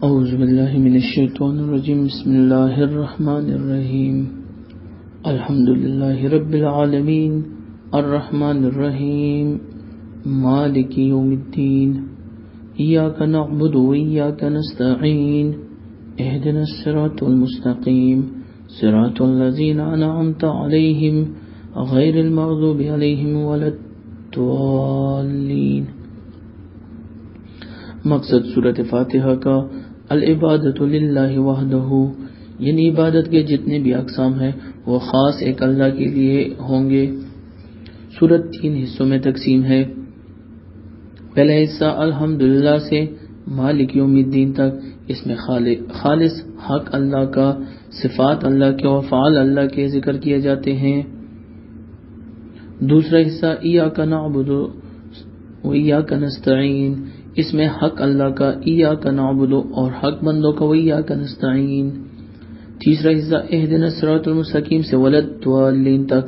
اعوذ باللہ من الشیطان الرجیم بسم اللہ الرحمن الرحیم الحمد للہ رب العالمین الرحمن الرحیم مالک یوم الدین ایاک نعبد و ایاک نستعین اہدنا الصراط المستقیم صراط الذین انعمت علیہم غیر المغضوب علیہم ولا الضالین۔ مقصد سورۃ فاتحہ کا العبادت للہ وحدہ، یعنی عبادت کے جتنے بھی اقسام ہیں وہ خاص ایک اللہ کے لیے ہوں گے۔ سورت 3 حصوں میں تقسیم ہے۔ پہلا حصہ الحمدللہ سے مالک یوم الدین تک، اس میں خالص حق اللہ کا، صفات اللہ کے و افعال اللہ کے ذکر کیے جاتے ہیں۔ دوسرا حصہ ایاک نعبد و ایاک نستعین، اس میں حق اللہ کا ایاک نعبد اور حق بندوں کا وایاک نستعین۔ تیسرا حصہ اہدنا الصراط المستقیم سے وللضالین تک،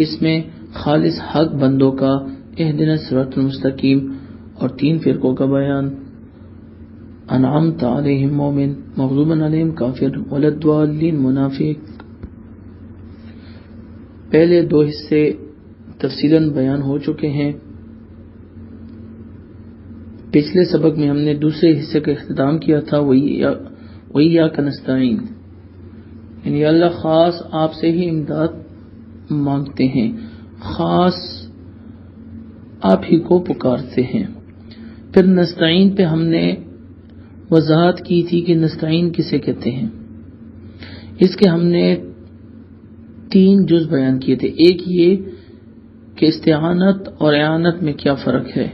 اس میں خالص حق بندوں کا اہدنا الصراط المستقیم اور 3 فرقوں کا بیان، انعمت علیہم مومن، مغضوب علیہم کافر، وللضالین منافق۔ پہلے 2 حصے تفصیلاً بیان ہو چکے ہیں۔ پچھلے سبق میں ہم نے دوسرے حصے کا اختتام کیا تھا، وَإِيَّاكَ نَسْتَعِينُ، یعنی اللہ خاص آپ سے ہی امداد مانگتے ہیں، خاص آپ ہی کو پکارتے ہیں۔ پھر نستعین پہ ہم نے وضاحت کی تھی کہ نستعین کسے کہتے ہیں۔ اس کے ہم نے 3 جز بیان کیے تھے۔ ایک یہ کہ استعانت اور اعانت میں کیا فرق ہے۔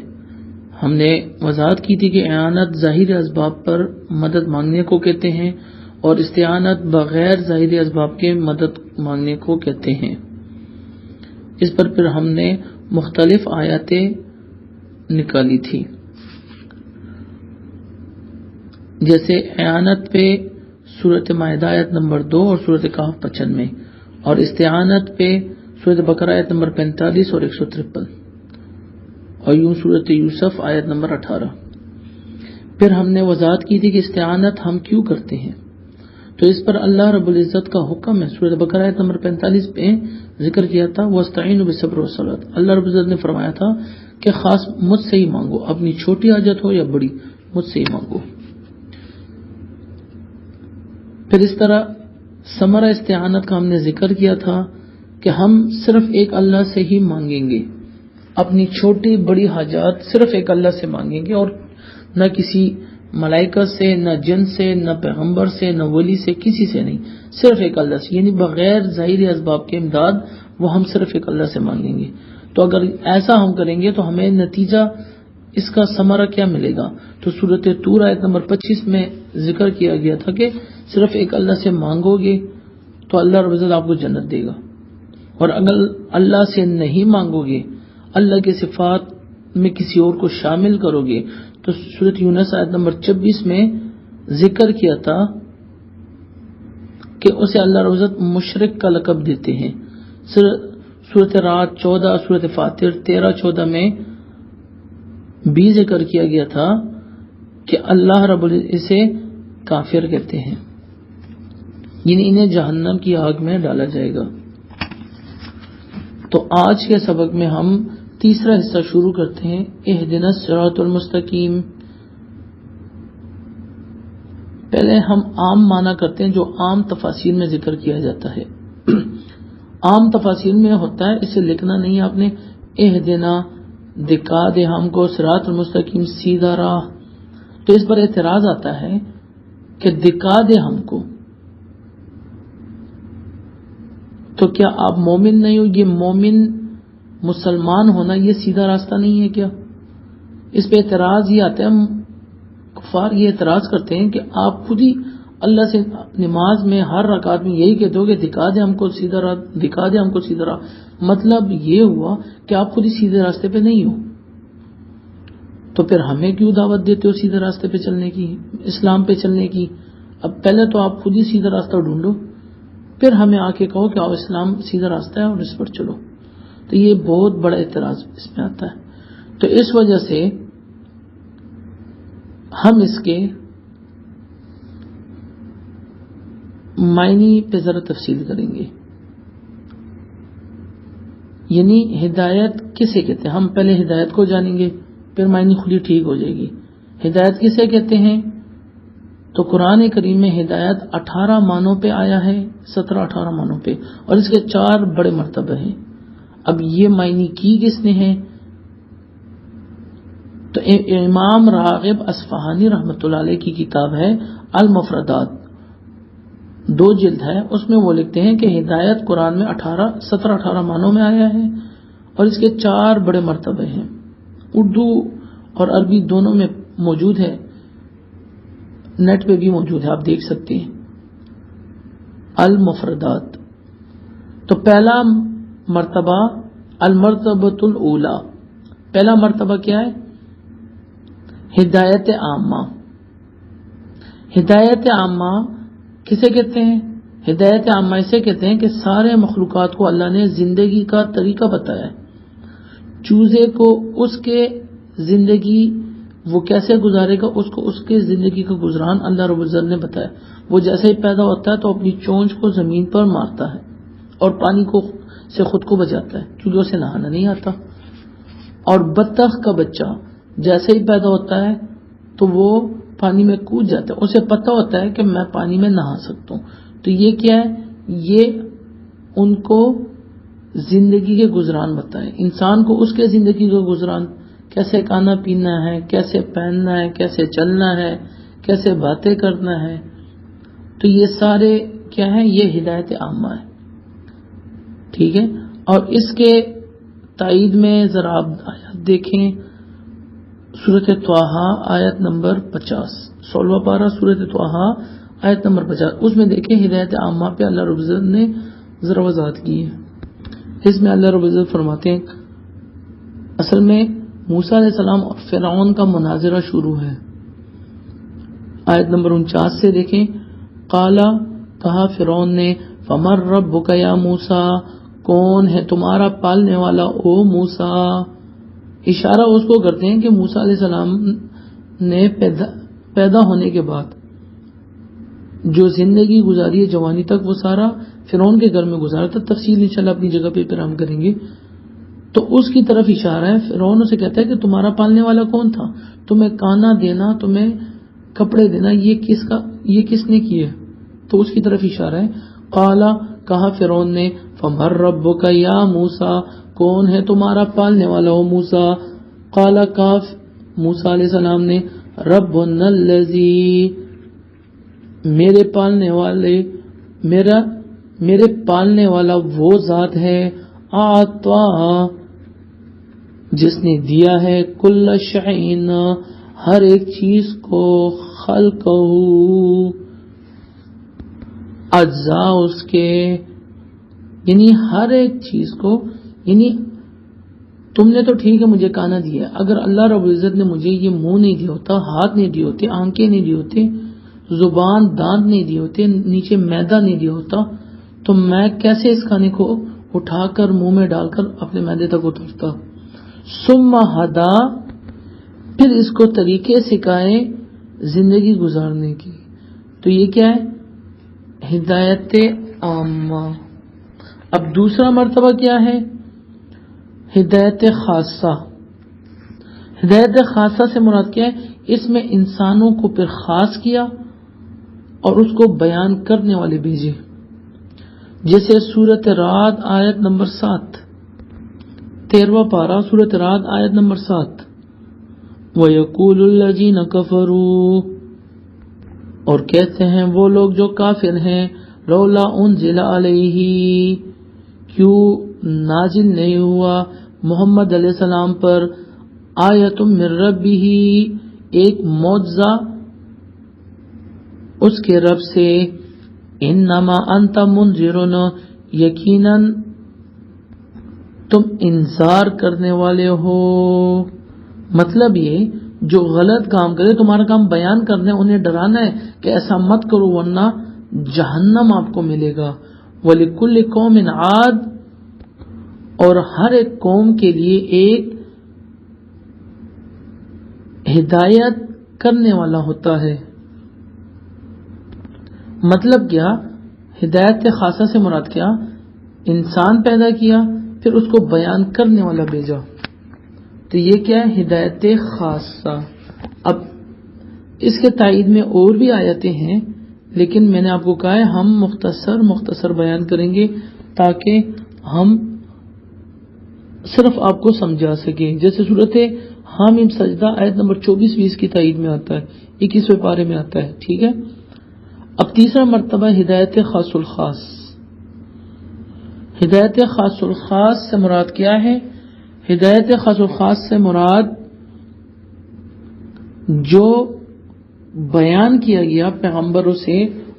ہم نے وضاحت کی تھی کہ اعانت ظاہر اسباب پر مدد مانگنے کو کہتے ہیں اور استعانت بغیر ظاہر اسباب کے مدد مانگنے کو کہتے ہیں۔ اس پر پھر ہم نے مختلف آیاتیں نکالی تھی، جیسے اعانت پہ سورۃ مائدہ آیت نمبر 2 اور سورۃ کہف 95، اور استعانت پہ سورۃ بقرہ آیت نمبر 45 اور 153، اور یوں سورۃ یوسف آیت نمبر 18۔ پھر ہم نے وضاحت کی تھی کہ استعانت ہم کیوں کرتے ہیں، تو اس پر اللہ رب العزت کا حکم ہے۔ سورۃ بقرہ آیت نمبر 45 پہ ذکر کیا تھا، وَاسْتَعِينُوا بِالصَّبْرِ وَالصَّلَاةِ، اللہ رب العزت نے فرمایا تھا کہ خاص مجھ سے ہی مانگو، اپنی چھوٹی حاجت ہو یا بڑی، مجھ سے ہی مانگو۔ پھر اس طرح ثمرہ استعانت کا ہم نے ذکر کیا تھا کہ ہم صرف ایک اللہ سے ہی مانگیں گے، اپنی چھوٹی بڑی حاجات صرف ایک اللہ سے مانگیں گے، اور نہ کسی ملائکہ سے، نہ جن سے، نہ پیغمبر سے، نہ ولی سے، کسی سے نہیں، صرف ایک اللہ سے، یعنی بغیر ظاہری اسباب کے امداد وہ ہم صرف ایک اللہ سے مانگیں گے۔ تو اگر ایسا ہم کریں گے تو ہمیں نتیجہ اس کا ثمرہ کیا ملے گا؟ تو سورۃ طور آیت نمبر 25 میں ذکر کیا گیا تھا کہ صرف ایک اللہ سے مانگو گے تو اللہ رب العزت آپ کو جنت دے گا، اور اگر اللہ سے نہیں مانگو گے، اللہ کے صفات میں کسی اور کو شامل کرو گے، تو سورۃ یونس آیت نمبر 26 میں ذکر کیا تھا کہ اسے اللہ رب العزت مشرک کا لقب دیتے ہیں۔ سورۃ رعد 14، سورۃ فاطر 13-14 میں بھی ذکر کیا گیا تھا کہ اللہ رب العزت اسے کافر کہتے ہیں، یعنی انہیں جہنم کی آگ میں ڈالا جائے گا۔ تو آج کے سبق میں ہم تیسرا حصہ شروع کرتے ہیں، اہدنا الصراط المستقیم۔ پہلے ہم عام معنی کرتے ہیں جو عام تفاسیر میں ذکر کیا جاتا ہے۔ عام تفاسیر میں ہوتا ہے، اسے لکھنا نہیں آپ نے، اہدنا، دکھا دے ہم کو صراط المستقیم، سیدھا راہ۔ تو اس پر اعتراض آتا ہے کہ دکھا دے ہم کو، تو کیا آپ مومن نہیں ہو؟ یہ مومن مسلمان ہونا یہ سیدھا راستہ نہیں ہے کیا؟ اس پہ اعتراض یہ آتا ہے، کفار یہ اعتراض کرتے ہیں کہ آپ خود ہی اللہ سے نماز میں ہر رکعت میں یہی کہتے ہو کہ دکھا دے ہم کو سیدھا راہ، دکھا دے ہم کو سیدھا راہ۔ مطلب یہ ہوا کہ آپ خود ہی سیدھے راستے پہ نہیں ہو، تو پھر ہمیں کیوں دعوت دیتے ہو سیدھے راستے پہ چلنے کی، اسلام پہ چلنے کی؟ اب پہلے تو آپ خود ہی سیدھا راستہ ڈھونڈو، پھر ہمیں آ کے کہو کہ آپ اسلام سیدھا راستہ ہے اور اس پر چلو۔ تو یہ بہت بڑا اعتراض اس میں آتا ہے۔ تو اس وجہ سے ہم اس کے معنی پہ ذرا تفصیل کریں گے. یعنی ہدایت کسے کہتے ہیں؟ ہم پہلے ہدایت کو جانیں گے پھر معنی خود ہی ٹھیک ہو جائے گی. ہدایت کسے کہتے ہیں؟ تو قرآن کریم میں ہدایت 18 معنوں پہ آیا ہے، 17-18 معنوں پہ، اور اس کے 4 بڑے مرتبے ہیں. اب یہ معنی کی کس نے ہے؟ تو امام راغب اصفہانی رحمۃ اللہ علیہ کی کتاب ہے المفردات، 2 جلد ہے. اس میں وہ لکھتے ہیں کہ ہدایت قرآن میں 17-18 معنوں میں آیا ہے اور اس کے 4 بڑے مرتبے ہیں. اردو اور عربی دونوں میں موجود ہے، نیٹ پہ بھی موجود ہے، آپ دیکھ سکتے ہیں. المفردات. تو پہلا مرتبہ المرتبۃ الاولی، پہلا مرتبہ کیا ہے؟ ہدایت عامہ. ہدایت عامہ کسے کہتے ہیں؟ ہدایت عامہ اسے کہتے ہیں کہ سارے مخلوقات کو اللہ نے زندگی کا طریقہ بتایا ہے. چوزے کو اس کے زندگی وہ کیسے گزارے گا، اس کو اس کے زندگی کا گزران اللہ رب العزت نے بتایا. وہ جیسے ہی پیدا ہوتا ہے تو اپنی چونچ کو زمین پر مارتا ہے اور پانی کو سے خود کو بچاتا ہے کیونکہ اسے نہانا نہیں آتا. اور بطخ کا بچہ جیسے ہی پیدا ہوتا ہے تو وہ پانی میں کود جاتا ہے، اسے پتہ ہوتا ہے کہ میں پانی میں نہا سکتا ہوں. تو یہ کیا ہے؟ یہ ان کو زندگی کے گزران بتائے. انسان کو اس کے زندگی کا گزران، کیسے کھانا پینا ہے، کیسے پہننا ہے، کیسے چلنا ہے، کیسے باتیں کرنا ہے. تو یہ سارے کیا ہے؟ یہ ہدایت عامہ ہے. ٹھیک ہے. اور اس کے تائید میں ذرا آپ آیت دیکھیں، سورۃ طٰہٰ آیت نمبر 50، 16واں پارہ سورۃ طٰہٰ آیت نمبر 50. اس میں دیکھیں ہدایت عامہ پہ اللہ رب العزت نے ذرا وضاحت کی ہے. اس میں اللہ رب العزت فرماتے ہیں اصل میں موسیٰ علیہ السلام اور فرعون کا مناظرہ شروع ہے. آیت نمبر 49 سے دیکھیں. قالا، کہا فرعون نے، فمن ربک یا موسیٰ، کون ہے تمہارا پالنے والا او موسیٰ. اشارہ اس کو کرتے ہیں کہ موسیٰ علیہ السلام نے پیدا ہونے کے بعد جو زندگی گزاری ہے جوانی تک وہ سارا فرعون کے گھر میں گزارا تھا. تفصیل انشاءاللہ اپنی جگہ پہ ہم کریں گے. تو اس کی طرف اشارہ ہے. فرعون اسے کہتا ہے کہ تمہارا پالنے والا کون تھا، تمہیں کانا دینا، تمہیں کپڑے دینا، یہ کس نے کیے؟ تو اس کی طرف اشارہ ہے. قالا، کہا فرعون نے، فمن ربک یا موسیٰ، کون ہے تمہارا پالنے والا ہو موسیٰ. قالا، کہا موسیٰ علیہ السلام نے، ربنا الذی، میرے پالنے والا وہ ذات ہے، آتا، جس نے دیا ہے، کل شیء، ہر ایک چیز کو، خلقہ، اجزاء اس کے، یعنی ہر ایک چیز کو. یعنی تم نے تو ٹھیک ہے مجھے کانا دیا، اگر اللہ رب العزت نے مجھے یہ منہ نہیں دیا ہوتا، ہاتھ نہیں دیے ہوتے، آنکھیں نہیں دی ہوتے، زبان، دانت نہیں دیے ہوتے، نیچے میدا نہیں دیا ہوتا، تو میں کیسے اس کھانے کو اٹھا کر منہ میں ڈال کر اپنے میدے تک اترتا. ثم ہدا، پھر اس کو طریقے سکھائے زندگی گزارنے کی. تو یہ کیا ہے؟ ہدایت عامہ. اب دوسرا مرتبہ کیا ہے؟ ہدایت خاصہ. ہدایت خاصہ سے مراد کیا ہے؟ اس میں انسانوں کو پھر خاص کیا اور اس کو بیان کرنے والے بھیجے. جیسے سورۃ رعد آیت نمبر 7، 13واں پارہ سورۃ رعد آیت نمبر 7. وَيَقُولُ الَّذِينَ كَفَرُوا، اور کہتے ہیں وہ لوگ جو کافر ہیں، لولا انزل علیہ، کیوں نازل نہیں ہوا محمد علیہ السلام پر، آیۃ من ربہ، ایک معجزہ اس کے رب سے. انما انت منذر، یقیناً تم انذار کرنے والے ہو. مطلب یہ جو غلط کام کرے، تمہارا کام بیان کرنا ہے، انہیں ڈرانا ہے کہ ایسا مت کرو ورنہ جہنم آپ کو ملے گا. وَلِكُلِّ قَوْمٍ عَادٍ، اور ہر ایک قوم کے لیے ایک ہدایت کرنے والا ہوتا ہے. مطلب کیا؟ ہدایت خاصہ سے مراد کیا؟ انسان پیدا کیا پھر اس کو بیان کرنے والا بھیجا، تو یہ کیا ہے؟ ہدایت خاصہ۔ اب اس کے تائید میں اور بھی آیتیں ہیں، لیکن میں نے آپ کو کہا ہے ہم مختصر بیان کریں گے تاکہ ہم صرف آپ کو سمجھا سکیں۔ جیسے صورت حامیم سجدہ آیت نمبر 24-20 کی تائید میں آتا ہے، 21ویں پارے میں آتا ہے، ٹھیک ہے۔ اب تیسرا مرتبہ ہدایت خاص الخاص۔ ہدایت خاص الخاص سے مراد کیا ہے؟ ہدایت خاص الخاص سے مراد جو بیان کیا گیا پیغمبروں سے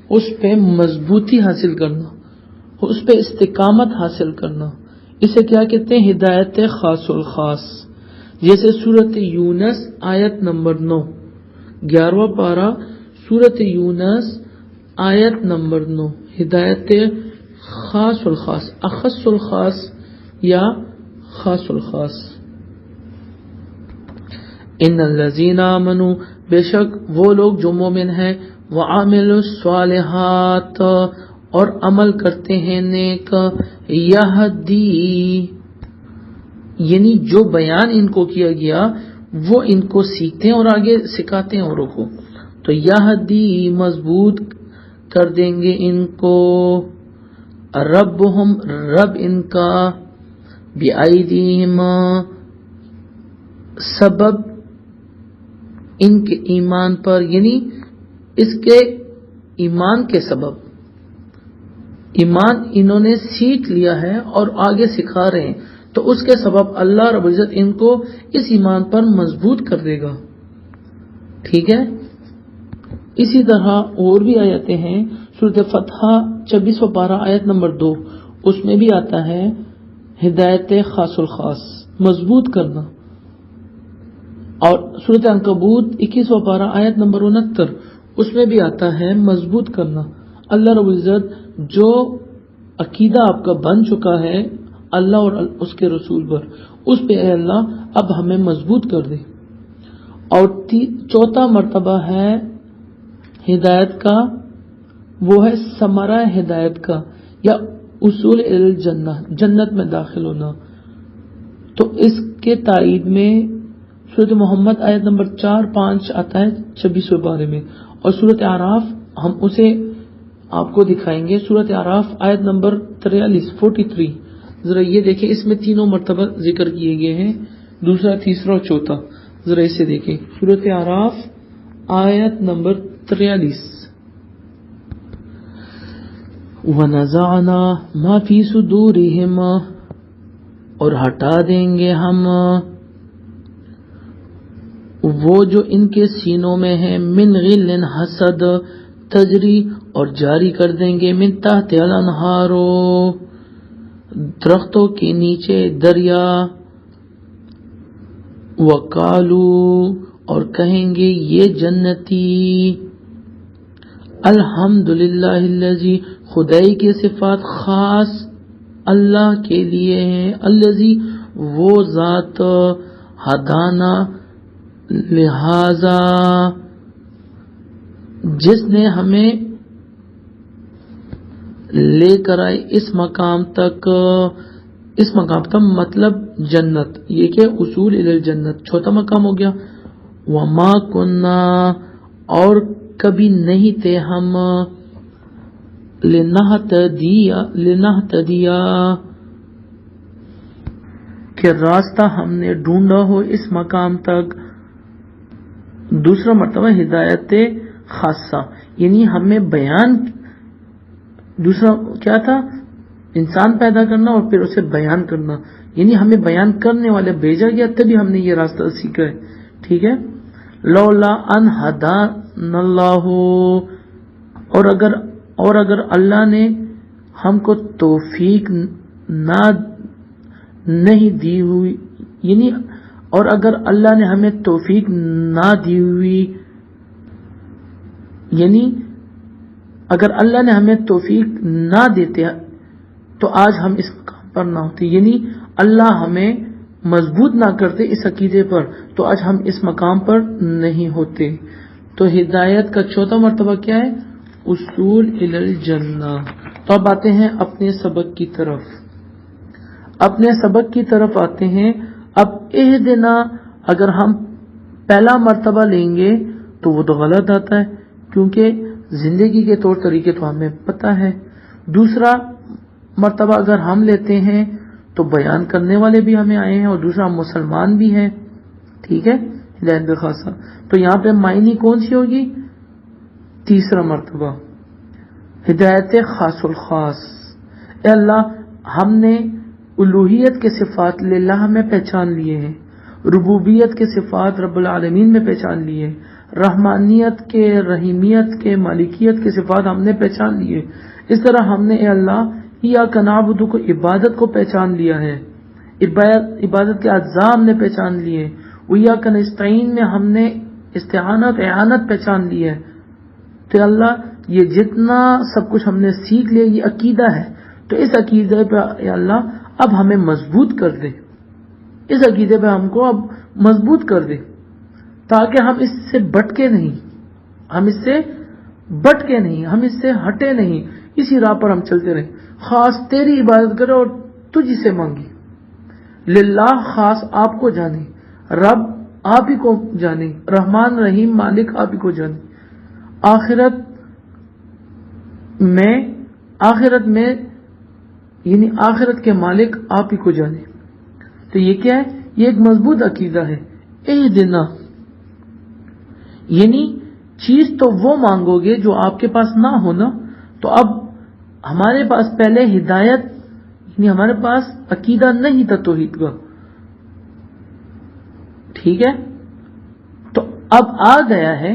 اس پہ مضبوطی حاصل کرنا، اس پہ استقامت حاصل کرنا، اسے کیا کہتے ہیں؟ ہدایت خاص الخاص۔ جیسے سورت یونس آیت نمبر 9، 11واں پارہ سورت یونس آیت نمبر 9، ہدایت خاص الخاص، اخص الخاص یا خاص الخاص۔ ان الذین آمنوا، بے شک وہ لوگ جو مومن ہیں، وعاملوا الصالحات اور عمل کرتے ہیں نیک، یہدی یعنی جو بیان ان کو کیا گیا وہ ان کو سیکھتے ہیں اور آگے سکھاتے ہیں اوروں کو، تو یہدی مضبوط کر دیں گے ان کو، ربہم رب ان کا، بِأَيْدِيهِمْ سبب ان کے ایمان پر، یعنی اس کے ایمان کے سبب، ایمان انہوں نے سیکھ لیا ہے اور آگے سکھا رہے ہیں، تو اس کے سبب اللہ رب العزت ان کو اس ایمان پر مضبوط کر دے گا، ٹھیک ہے۔ اسی طرح اور بھی آیتیں ہیں، سورۃ فتح 26واں پارہ آیت نمبر 2، اس میں بھی آتا ہے ہدایت خاص الخاص، مضبوط کرنا۔ اور سورۃ عنکبوت 21واں پارہ آیت نمبر 69، اس میں بھی آتا ہے مضبوط کرنا۔ اللہ رب العزت جو عقیدہ آپ کا بن چکا ہے اللہ اور اس کے رسول پر، اس پہ اے اللہ اب ہمیں مضبوط کر دے۔ اور چوتھا مرتبہ ہے ہدایت کا، وہ ہے ثمرہ ہدایت کا یا اصول الجنہ، جنت میں داخل ہونا۔ تو اس کے تائید میں سورۃ محمد آیت نمبر 4-5 آتا ہے 26ویں پارے میں، اور سورۃ اعراف ہم اسے آپ کو دکھائیں گے، سورۃ اعراف آیت نمبر 43 ذرا یہ دیکھیں، اس میں تینوں مرتبہ ذکر کیے گئے ہیں، دوسرا، تیسرا اور چوتھا، ذرا اسے دیکھیں۔ سورۃ اعراف آیت نمبر 43، وَنَزَعْنَا مَا فِي صُدُورِهِمْ، اور ہٹا دیں گے ہم وہ جو ان کے سینوں میں ہے، من غل حسد، تجری اور جاری کر دیں گے، من تحت الانہار، درختوں کے نیچے دریا، وقالو اور کہیں گے یہ جنتی، الحمدللہ الذی، خدائی کی صفات خاص اللہ کے لیے ہیں، الذی وہ ذات، ہدانا لہذا جس نے ہمیں لے کر آئے اس مقام تک، اس مقام تک مطلب جنت، یہ کہ اصول الی الجنت، چوتھا مقام ہو گیا۔ وما کننا، اور کبھی نہیں تھے ہم، لنہتدیا کہ راستہ ہم نے ڈھونڈا ہو اس مقام تک۔ دوسرا مرتبہ ہدایت خاصہ، یعنی ہمیں بیان، دوسرا کیا تھا؟ انسان پیدا کرنا اور پھر اسے بیان کرنا، یعنی ہمیں بیان کرنے والے بھیجا گیا تبھی ہم نے یہ راستہ سیکھا ہے، ٹھیک ہے۔ لولا ان ہدانا اللہ، اور اگر اللہ نے ہم کو توفیق نہیں دی ہوئی، یعنی اور اگر اللہ نے ہمیں توفیق نہ دی ہوئی، یعنی اگر اللہ نے ہمیں توفیق نہ دیتے تو آج ہم اس مقام پر نہ ہوتے، یعنی اللہ ہمیں مضبوط نہ کرتے اس عقیدے پر تو آج ہم اس مقام پر نہیں ہوتے۔ تو ہدایت کا چوتھا مرتبہ کیا ہے؟ اصول الی الجنہ۔ تو اب آتے ہیں اپنے سبق کی طرف. اپنے سبق کی طرف آتے ہیں. اب اہدنا اگر ہم پہلا مرتبہ لیں گے تو وہ تو غلط آتا ہے، کیونکہ زندگی کے طور طریقے تو ہمیں پتہ ہے. دوسرا مرتبہ اگر ہم لیتے ہیں تو بیان کرنے والے بھی ہمیں آئے ہیں، اور دوسرا ہم مسلمان بھی ہیں. ٹھیک ہے، ہدایت خاصہ. تو یہاں پہ معنی کون سی ہوگی؟ تیسرا مرتبہ ہدایت خاص الخاص. اے اللہ، ہم نے الوہیت کے صفات للہ میں پہچان لیے ہیں، ربوبیت کے صفات رب العالمین میں پہچان لیے، رحمانیت کے، رحیمیت کے، مالکیت کے صفات ہم نے پہچان لیے. اس طرح ہم نے اے اللہ ایاک نعبد کو عبادت کو پہچان لیا ہے، عبادت کے اجزاء ہم نے پہچان لیے. وایاک نستعین میں ہم نے استعانت، اعانت پہچان لی ہے. تو اللہ یہ جتنا سب کچھ ہم نے سیکھ لیا یہ عقیدہ ہے، تو اس عقیدے پہ اے اللہ اب ہمیں مضبوط کر دے، اس عقیدے پہ ہم کو اب مضبوط کر دے، تاکہ ہم اس سے بٹکے نہیں، ہم اس سے بٹکے نہیں، ہم اس سے ہٹے نہیں، اسی راہ پر ہم چلتے رہیں. خاص تیری عبادت کرے اور تجھ سے مانگی. للہ خاص آپ کو جانے، رب آپ ہی کو جانے، رحمان رحیم مالک آپ ہی کو جانے. آخرت میں یعنی آخرت کے مالک آپ ہی کو جانے. تو یہ کیا ہے؟ یہ ایک مضبوط عقیدہ ہے. اہدنا یعنی چیز تو وہ مانگو گے جو آپ کے پاس نہ ہونا. تو اب ہمارے پاس پہلے ہدایت یعنی ہمارے پاس عقیدہ نہیں تھا توحید کا. ٹھیک ہے، تو اب آ گیا ہے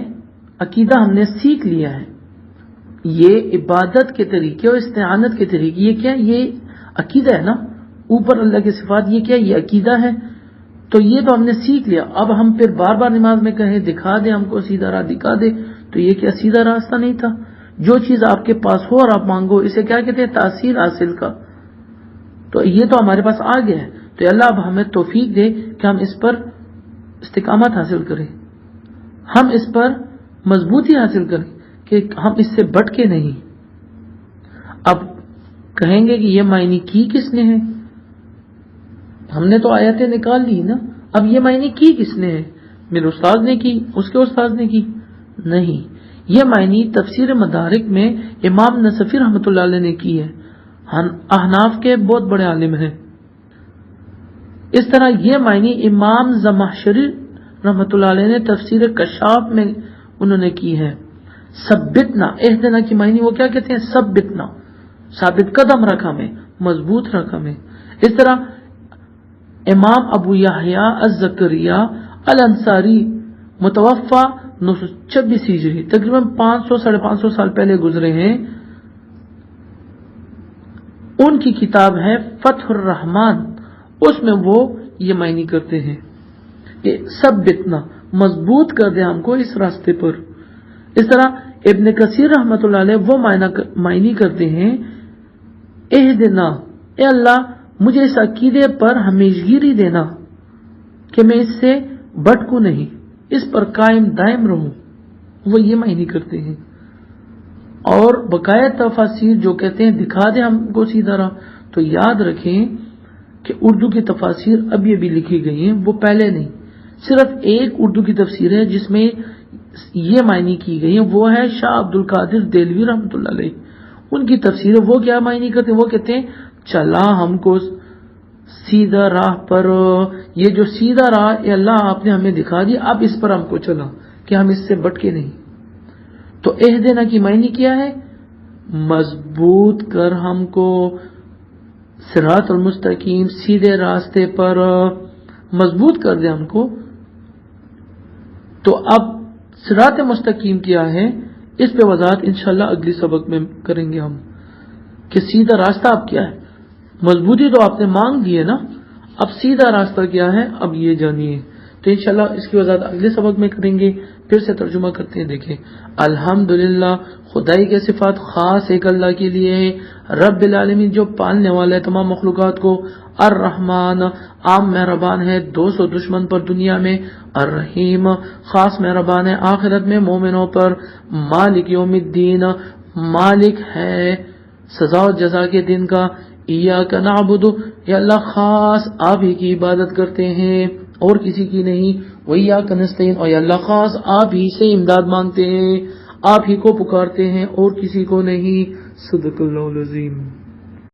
عقیدہ، ہم نے سیکھ لیا ہے. یہ عبادت کے طریقے اور استعانت کے طریقے، یہ کیا؟ یہ عقیدہ ہے نا. اوپر اللہ کی صفات، یہ کیا؟ یہ عقیدہ ہے. تو یہ تو ہم نے سیکھ لیا. اب ہم پھر بار بار نماز میں کہیں دکھا دے ہم کو سیدھا راہ، دکھا دے، تو یہ کیا سیدھا راستہ نہیں تھا؟ جو چیز آپ کے پاس ہو اور آپ مانگو، اسے کیا کہتے ہیں؟ تحصیل حاصل کا. تو یہ تو ہمارے پاس آ گیا ہے. تو اللہ اب ہمیں توفیق دے کہ ہم اس پر استقامت حاصل کریں، ہم اس پر مضبوطی حاصل کریں کہ ہم اس سے بٹکے نہیں. اب کہیں گے کہ یہ معنی کی کس نے ہے؟ ہم نے تو آیتیں نکال لی نا. اب یہ معنی کی کس نے ہے؟ میرے استاد نے کی، اس کے استاد نے کی؟ نہیں، یہ معنی تفسیر مدارک میں امام نصفی رحمۃ اللہ علیہ نے کی ہے. احناف کے بہت بڑے عالم ہیں. اس طرح یہ معنی امام زمخشری رحمۃ اللہ علیہ نے تفسیر کشاف میں انہوں نے کی ہے. ثبتنا، اہدنا کی معنی وہ کیا کہتے ہیں؟ ثبتنا، ثابت قدم رکھا میں، مضبوط رکھا میں. اس طرح امام ابو یحییٰ الزکریا الانصاری متوفا 926 ہجری، تقریباً 500-550 سال پہلے گزرے ہیں. ان کی کتاب ہے فتح الرحمان، اس میں وہ یہ معنی کرتے ہیں کہ ثبتنا، مضبوط کر دے ہم کو اس راستے پر. اس طرح ابن کثیر رحمۃ اللہ علیہ وہ معنی کرتے ہیں اہدنا، اے اللہ مجھے اس عقیدے پر ہمیشگیری دینا کہ میں اس سے بھٹکوں نہیں، اس پر قائم دائم رہوں. وہ یہ معنی کرتے ہیں. اور بقایا تفاسیر جو کہتے ہیں دکھا دے ہم کو سیدھا راہ، تو یاد رکھیں کہ اردو کی تفاسیر ابھی ابھی لکھی گئی ہیں، وہ پہلے نہیں. صرف ایک اردو کی تفسیر ہے جس میں یہ معنی کی گئی ہے، وہ ہے شاہ عبد القادر دہلوی رحمۃ اللہ علیہ. ان کی تفسیر ہے. وہ کیا معنی کرتے ہیں؟ وہ کہتے ہیں چلا ہم کو سیدھا راہ پر، یہ جو سیدھا راہ اے اللہ آپ نے ہمیں دکھا دی، اب اس پر ہم کو چلا کہ ہم اس سے بٹکے نہیں. تو اہدنا کی معنی کیا ہے؟ مضبوط کر ہم کو صراط المستقیم، سیدھے راستے پر مضبوط کر دے ہم کو. تو اب صراط مستقیم کیا ہے، اس پہ وضاحت انشاءاللہ اگلی سبق میں کریں گے ہم، کہ سیدھا راستہ اب کیا ہے. مضبوطی تو آپ نے مانگ دی ہے نا، اب سیدھا راستہ کیا ہے اب یہ جانیے. تو انشاءاللہ اس کی وضاحت اگلے سبق میں کریں گے. پھر سے ترجمہ کرتے ہیں. دیکھیں، الحمدللہ خدائی کے صفات خاص ایک اللہ کے لیے ہے، رب العالمین جو پالنے والا ہے تمام مخلوقات کو. الرحمن عام مہربان ہے 200 دشمن پر دنیا میں. الرحیم خاص مہربان ہے آخرت میں مومنوں پر. مالک یوم الدین مالک ہے سزا و جزا کے دن کا، ایاک نعبد، یا اللہ خاص آپ ہی کی عبادت کرتے ہیں اور کسی کی نہیں، وایاک نستعین، اور یا اللہ خاص آپ ہی سے امداد مانگتے ہیں، آپ ہی کو پکارتے ہیں اور کسی کو نہیں۔ صدق اللہ العظیم۔